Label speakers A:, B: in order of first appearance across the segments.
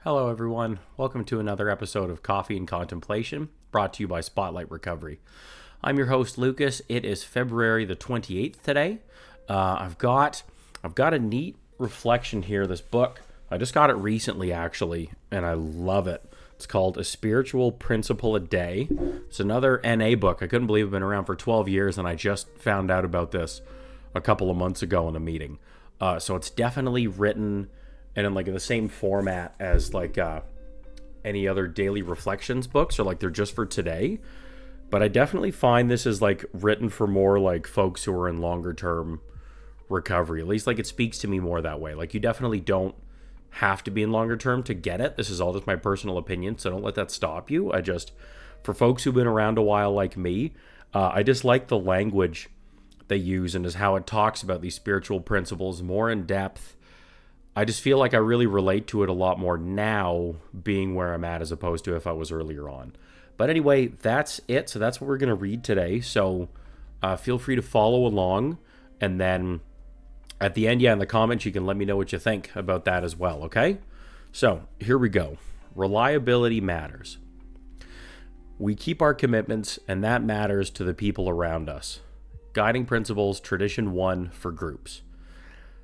A: Hello, everyone. Welcome to another episode of Coffee and Contemplation, brought to you by Spotlight Recovery. I'm your host, Lucas. It is February the 28th today. I've got a neat reflection here. This book, I just got it recently, actually, and I love it. It's called A Spiritual Principle a Day. It's another NA book. I couldn't believe it's been around for 12 years, and I just found out about this a couple of months ago in a meeting. So it's definitely written and in the same format as any other daily reflections books, or they're just for today. But I definitely find this is written for more folks who are in longer term recovery. At least it speaks to me more that way. You definitely don't have to be in longer term to get it. This is all just my personal opinion, so don't let that stop you. For folks who've been around a while like me, I just like the language they use and is how it talks about these spiritual principles more in depth. I just feel like I really relate to it a lot more now, being where I'm at, as opposed to if I was earlier on. But anyway, that's it. So that's what we're going to read today. So feel free to follow along. And then at the end, in the comments, you can let me know what you think about that as well, okay? So here we go. Reliability matters. We keep our commitments, and that matters to the people around us. Guiding Principles, Tradition 1 for groups.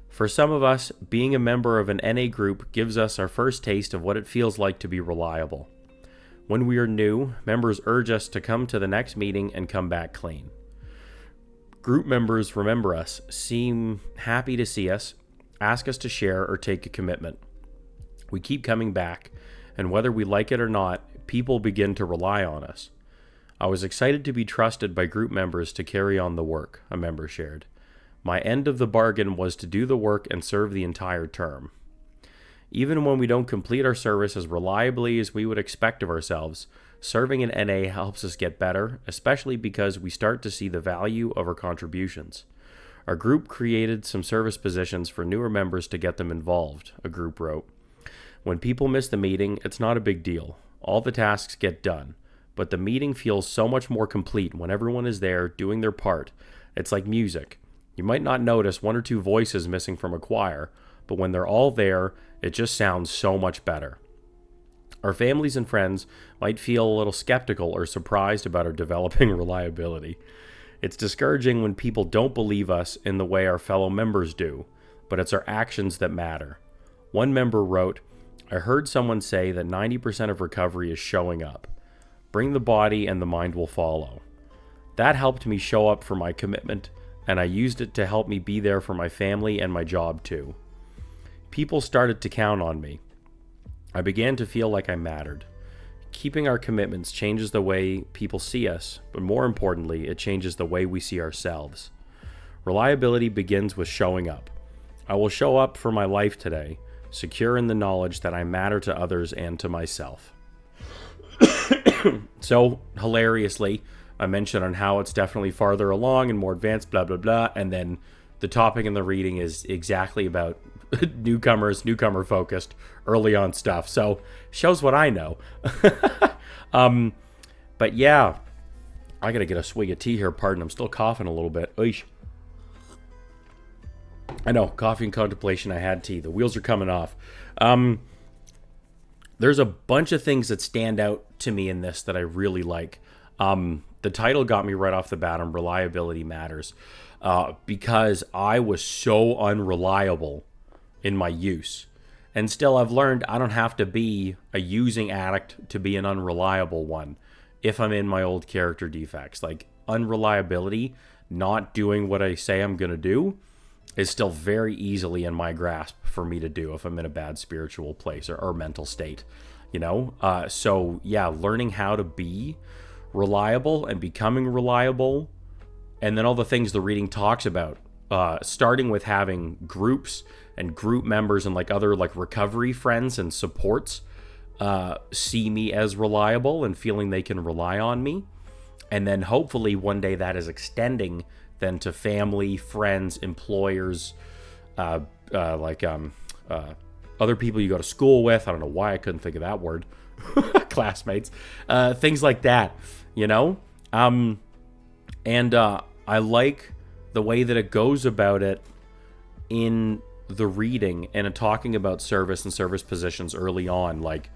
A: For some of us, being a member of an NA group gives us our first taste of what it feels like to be reliable. When we are new, members urge us to come to the next meeting and come back clean. Group members remember us, seem happy to see us, ask us to share or take a commitment. We keep coming back, and whether we like it or not, people begin to rely on us. I was excited to be trusted by group members to carry on the work, a member shared. My end of the bargain was to do the work and serve the entire term. Even when we don't complete our service as reliably as we would expect of ourselves, serving in NA helps us get better, especially because we start to see the value of our contributions. Our group created some service positions for newer members to get them involved, a group wrote. When people miss the meeting, it's not a big deal. All the tasks get done, but the meeting feels so much more complete when everyone is there doing their part. It's like music. You might not notice one or two voices missing from a choir, but when they're all there, it just sounds so much better. Our families and friends might feel a little skeptical or surprised about our developing reliability. It's discouraging when people don't believe us in the way our fellow members do, but it's our actions that matter. One member wrote, "I heard someone say that 90% of recovery is showing up. Bring the body and the mind will follow." That helped me show up for my commitment, and I used it to help me be there for my family and my job too. People started to count on me. I began to feel like I mattered. Keeping our commitments changes the way people see us, but more importantly, it changes the way we see ourselves. Reliability begins with showing up. I will show up for my life today, secure in the knowledge that I matter to others and to myself. So, hilariously, I mentioned on how it's definitely farther along and more advanced, blah, blah, blah. And then the topic in the reading is exactly about newcomer focused, early on stuff. So shows what I know. But yeah, I got to get a swig of tea here. Pardon, I'm still coughing a little bit. Oish. I know, coffee and contemplation, I had tea. The wheels are coming off. There's a bunch of things that stand out to me in this that I really like. The title got me right off the bat on Reliability Matters, because I was so unreliable in my use. And still, I've learned I don't have to be a using addict to be an unreliable one if I'm in my old character defects. Unreliability, not doing what I say I'm going to do, is still very easily in my grasp for me to do if I'm in a bad spiritual place or mental state, So yeah, learning how to be reliable and becoming reliable, and then all the things the reading talks about, starting with having groups and group members and other recovery friends and supports see me as reliable and feeling they can rely on me, and then hopefully one day that is extending then to family, friends, employers, other people you go to school with. I don't know why I couldn't think of that word. Classmates, things like that, and I like the way that it goes about it in the reading and talking about service and service positions early on, like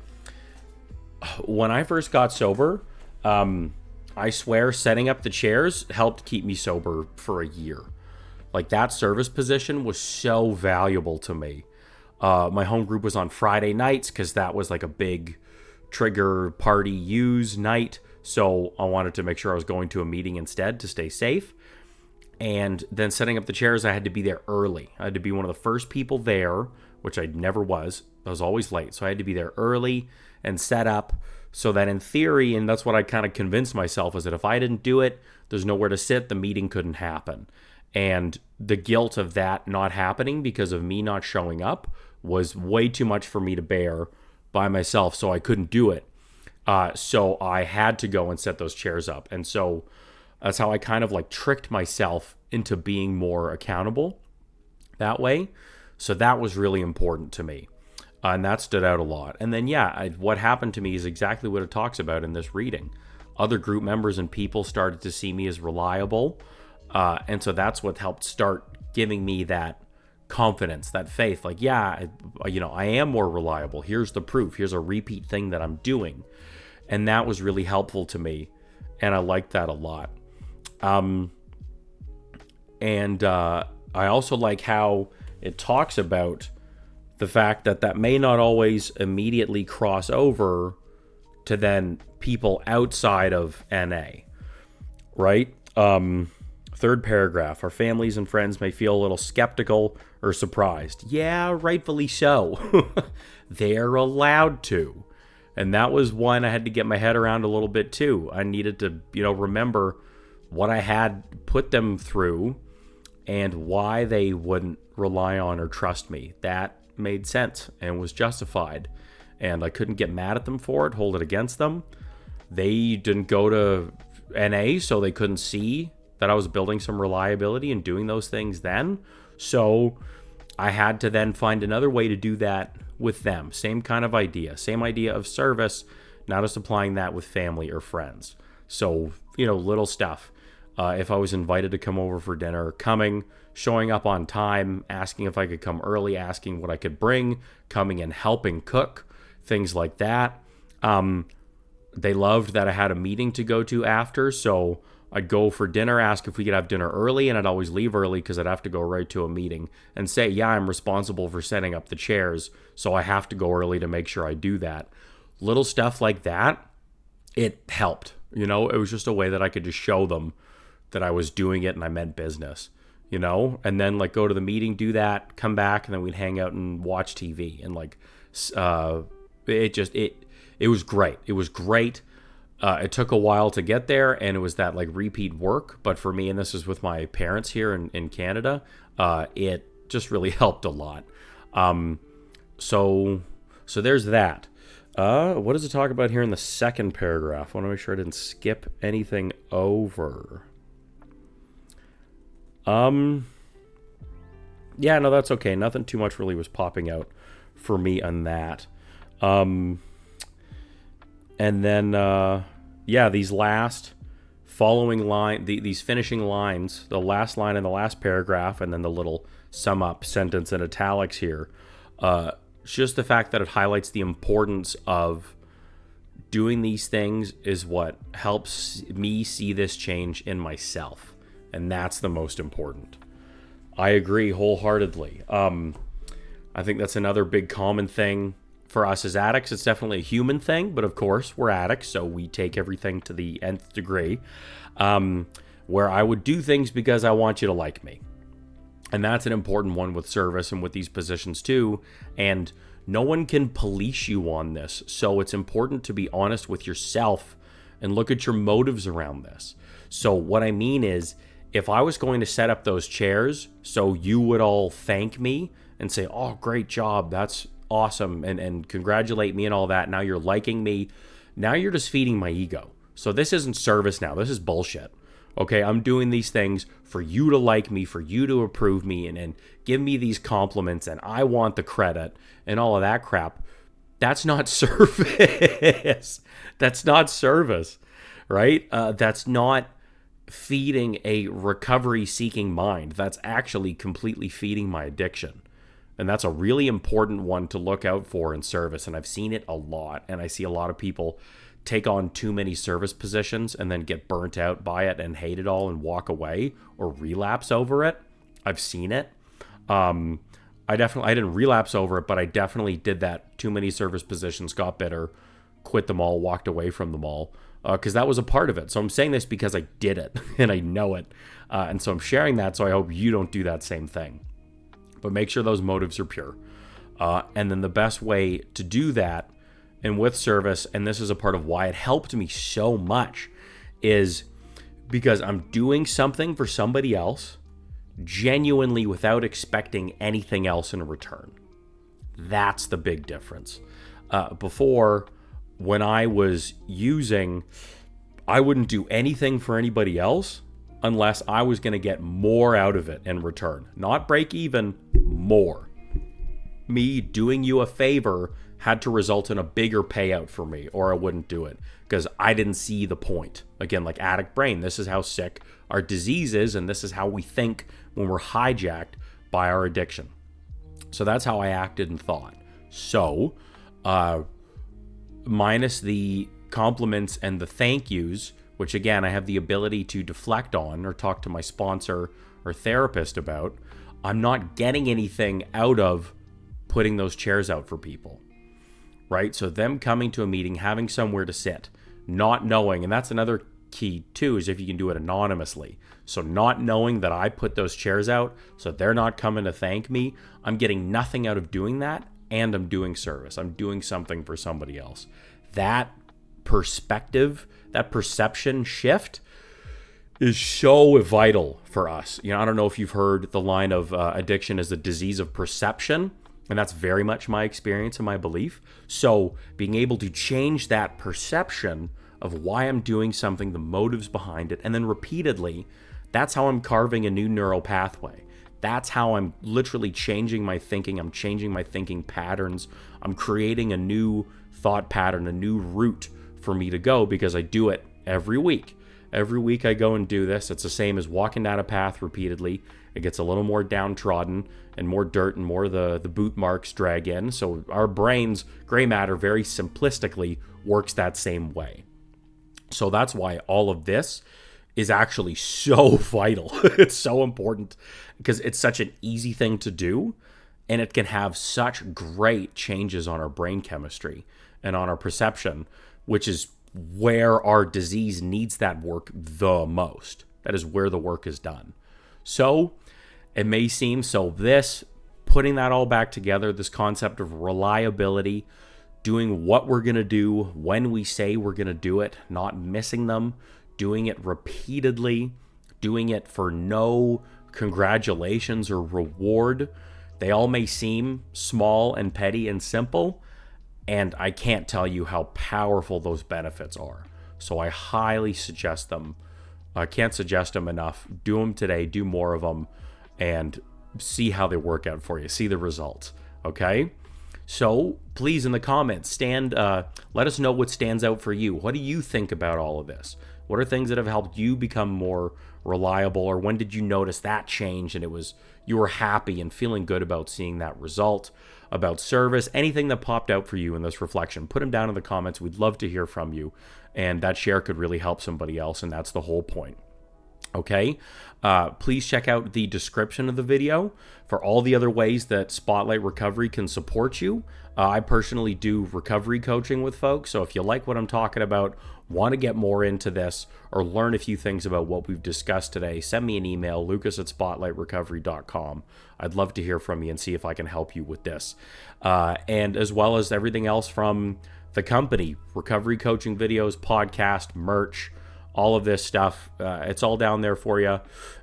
A: when I first got sober, I swear setting up the chairs helped keep me sober for a year. Like that service position was so valuable to me. My home group was on Friday nights because that was like a big trigger party use night. So I wanted to make sure I was going to a meeting instead to stay safe. And then setting up the chairs, I had to be there early. I had to be one of the first people there, which I never was. I was always late. So I had to be there early and set up so that in theory, and that's what I kind of convinced myself, is that if I didn't do it, there's nowhere to sit, the meeting couldn't happen. And the guilt of that not happening because of me not showing up was way too much for me to bear by myself, so I couldn't do it. So I had to go and set those chairs up. And so that's how I kind of like tricked myself into being more accountable that way. So that was really important to me. And that stood out a lot. And then, what happened to me is exactly what it talks about in this reading. Other group members and people started to see me as reliable. And so that's what helped start giving me that confidence, that faith. Like, I am more reliable. Here's the proof. Here's a repeat thing that I'm doing. And that was really helpful to me. And I liked that a lot. I also like how it talks about the fact that may not always immediately cross over to then people outside of NA, right? Third paragraph, our families and friends may feel a little skeptical or surprised. Yeah, rightfully so. They're allowed to. And that was one I had to get my head around a little bit too. I needed to, remember what I had put them through and why they wouldn't rely on or trust me. That made sense and was justified. And I couldn't get mad at them for it, hold it against them. They didn't go to NA, so they couldn't see that I was building some reliability and doing those things then. So I had to then find another way to do that with them. Same kind of idea, same idea of service, now just applying that with family or friends. So, little stuff. If I was invited to come over for dinner, showing up on time, asking if I could come early, asking what I could bring, coming and helping cook, things like that. They loved that I had a meeting to go to after, so I'd go for dinner, ask if we could have dinner early, and I'd always leave early because I'd have to go right to a meeting and say, I'm responsible for setting up the chairs, so I have to go early to make sure I do that. Little stuff like that, it helped. It was just a way that I could just show them that I was doing it and I meant business, and then like go to the meeting, do that, come back, and then we'd hang out and watch TV. And it was great. It was great. It took a while to get there, and it was that like repeat work. But for me, and this is with my parents here in Canada, it just really helped a lot. So there's that. What does it talk about here in the second paragraph? I want to make sure I didn't skip anything over. No, that's okay. Nothing too much really was popping out for me on that. And then, these last following line, these finishing lines, the last line in the last paragraph, and then the little sum up sentence in italics here, just the fact that it highlights the importance of doing these things is what helps me see this change in myself. And that's the most important. I agree wholeheartedly. I think that's another big common thing for us as addicts. It's definitely a human thing, but of course we're addicts, so we take everything to the nth degree. Where I would do things because I want you to like me. And that's an important one with service and with these positions too. And no one can police you on this. So it's important to be honest with yourself and look at your motives around this. So what I mean is, if I was going to set up those chairs so you would all thank me and say, oh, great job, that's awesome, and congratulate me and all that, now you're liking me, now you're just feeding my ego. So this isn't service now, this is bullshit. Okay, I'm doing these things for you to like me, for you to approve me, and give me these compliments, and I want the credit, and all of that crap. That's not service. That's not service, right? That's not feeding a recovery-seeking mind. That's actually completely feeding my addiction. And that's a really important one to look out for in service. And I've seen it a lot. And I see a lot of people take on too many service positions and then get burnt out by it and hate it all and walk away or relapse over it. I've seen it. I didn't relapse over it, but I definitely did that. Too many service positions, got bitter, quit them all, walked away from them all, because that was a part of it. So I'm saying this because I did it and I know it. And so I'm sharing that. So I hope you don't do that same thing. But make sure those motives are pure. And then the best way to do that, and with service, and this is a part of why it helped me so much, is because I'm doing something for somebody else genuinely without expecting anything else in return. That's the big difference. Before, when I was using, I wouldn't do anything for anybody else unless I was going to get more out of it in return. Not break even, more. Me doing you a favor had to result in a bigger payout for me, or I wouldn't do it because I didn't see the point. Again, like addict brain, this is how sick our disease is, and this is how we think when we're hijacked by our addiction. So that's how I acted and thought. So, minus the compliments and the thank yous, which again, I have the ability to deflect on or talk to my sponsor or therapist about, I'm not getting anything out of putting those chairs out for people, right? So them coming to a meeting, having somewhere to sit, not knowing, and that's another key too, is if you can do it anonymously. So not knowing that I put those chairs out, so they're not coming to thank me, I'm getting nothing out of doing that, and I'm doing service. I'm doing something for somebody else. That perspective, that perception shift is so vital for us. You know, I don't know if you've heard the line of addiction is a disease of perception, and that's very much my experience and my belief. So being able to change that perception of why I'm doing something, the motives behind it, and then repeatedly, that's how I'm carving a new neural pathway. That's how I'm literally changing my thinking. I'm changing my thinking patterns. I'm creating a new thought pattern, a new route for me to go because I do it every week. Every week I go and do this. It's the same as walking down a path repeatedly. It gets a little more downtrodden and more dirt and more the boot marks drag in. So our brain's gray matter very simplistically works that same way. So that's why all of this is actually so vital. It's so important because it's such an easy thing to do, and it can have such great changes on our brain chemistry and on our perception, which is where our disease needs that work the most. That is where the work is done. So it may seem, putting that all back together, this concept of reliability, doing what we're going to do when we say we're going to do it, not missing them, doing it repeatedly, doing it for no congratulations or reward. They all may seem small and petty and simple, and I can't tell you how powerful those benefits are. So I highly suggest them. I can't suggest them enough. Do them today, do more of them, and see how they work out for you. See the results, okay? So please, in the comments, let us know what stands out for you. What do you think about all of this? What are things that have helped you become more reliable, or when did you notice that change and you were happy and feeling good about seeing that result, about service, anything that popped out for you in this reflection? Put them down in the comments. We'd love to hear from you, and that share could really help somebody else, and that's the whole point. Okay, please check out the description of the video for all the other ways that Spotlight Recovery can support you. I personally do recovery coaching with folks, so if you like what I'm talking about, want to get more into this, or learn a few things about what we've discussed today, send me an email, lucas@spotlightrecovery.com. I'd love to hear from you and see if I can help you with this. And as well as everything else from the company, recovery coaching videos, podcast, merch, all of this stuff, it's all down there for you.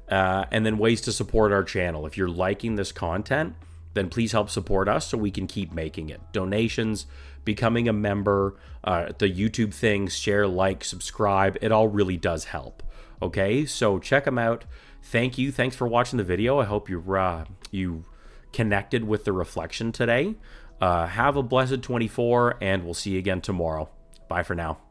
A: And then ways to support our channel. If you're liking this content, then please help support us so we can keep making it. Donations, becoming a member, the YouTube things, share, like, subscribe, it all really does help. Okay, so check them out. Thank you. Thanks for watching the video. I hope you connected with the reflection today. Have a blessed 24, and we'll see you again tomorrow. Bye for now.